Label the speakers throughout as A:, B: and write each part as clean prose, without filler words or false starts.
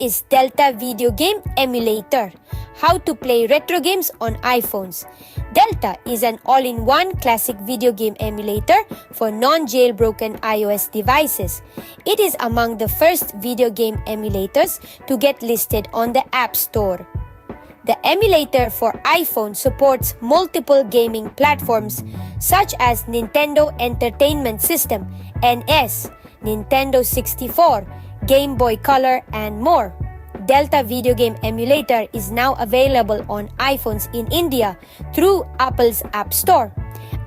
A: is Delta Video Game Emulator. How to play retro games on iPhones. Delta is an all-in-one classic video game emulator for non-jailbroken iOS devices. It is among the first video game emulators to get listed on the App Store. The emulator for iPhone supports multiple gaming platforms such as Nintendo Entertainment System, NS, Nintendo 64, Game Boy Color, and more. Delta Video Game Emulator is now available on iPhones in India through Apple's App Store.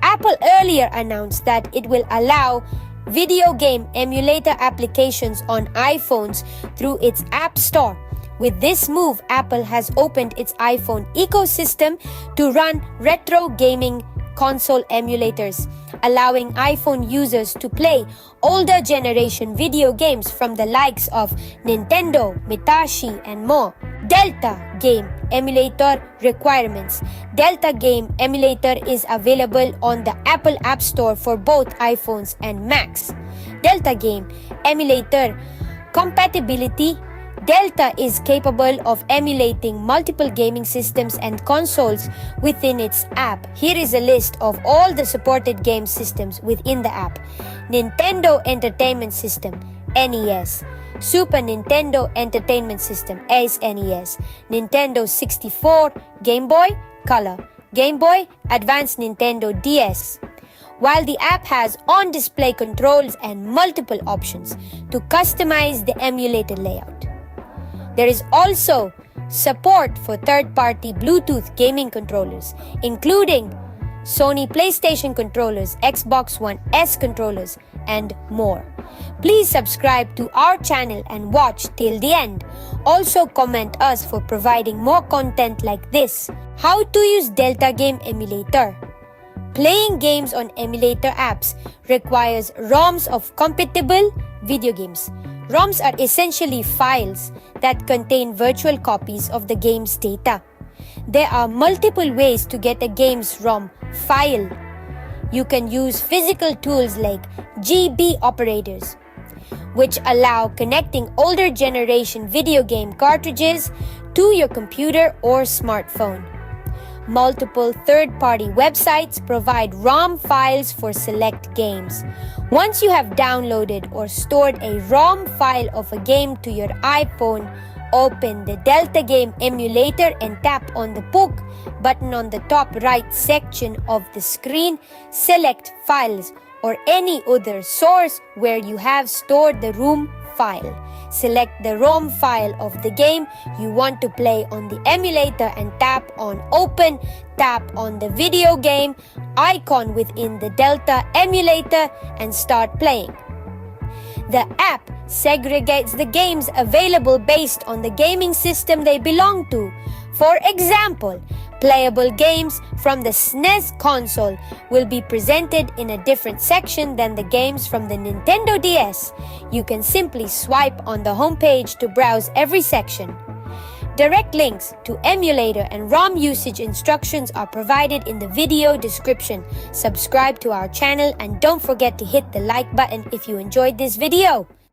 A: Apple earlier announced that it will allow video game emulator applications on iPhones through its App Store. With this move, Apple has opened its iPhone ecosystem to run retro gaming console emulators, allowing iPhone users to play older generation video games from the likes of Nintendo, Mitashi, and more. Delta Game Emulator requirements. Delta Game Emulator is available on the Apple App Store for both iPhones and Macs. Delta Game Emulator compatibility. Delta is capable of emulating multiple gaming systems and consoles within its app. Here is a list of all the supported game systems within the app. Nintendo Entertainment System, NES. Super Nintendo Entertainment System, SNES. Nintendo 64, Game Boy Color. Game Boy Advanced, Nintendo DS. While the app has on-display controls and multiple options to customize the emulator layout. There is also support for third-party Bluetooth gaming controllers, including Sony PlayStation controllers, Xbox One S controllers, and more. Please subscribe to our channel and watch till the end. Also comment us for providing more content like this. How to use Delta Game Emulator. Playing games on emulator apps requires ROMs of compatible video games. ROMs are essentially files that contain virtual copies of the game's data. There are multiple ways to get a game's ROM file. You can use physical tools like GB operators, which allow connecting older generation video game cartridges to your computer or smartphone. Multiple third-party websites provide ROM files for select games. Once you have downloaded or stored a ROM file of a game to your iPhone, open the Delta Game Emulator and tap on the Book button on the top right section of the screen. Select Files or any other source where you have stored the ROM file. Select the ROM file of the game you want to play on the emulator and tap on Open. Tap on the video game icon within the Delta Emulator and start playing. The app segregates the games available based on the gaming system they belong to. For example, playable games from the SNES console will be presented in a different section than the games from the Nintendo DS. You can simply swipe on the homepage to browse every section. Direct links to emulator and ROM usage instructions are provided in the video description. Subscribe to our channel and don't forget to hit the like button if you enjoyed this video.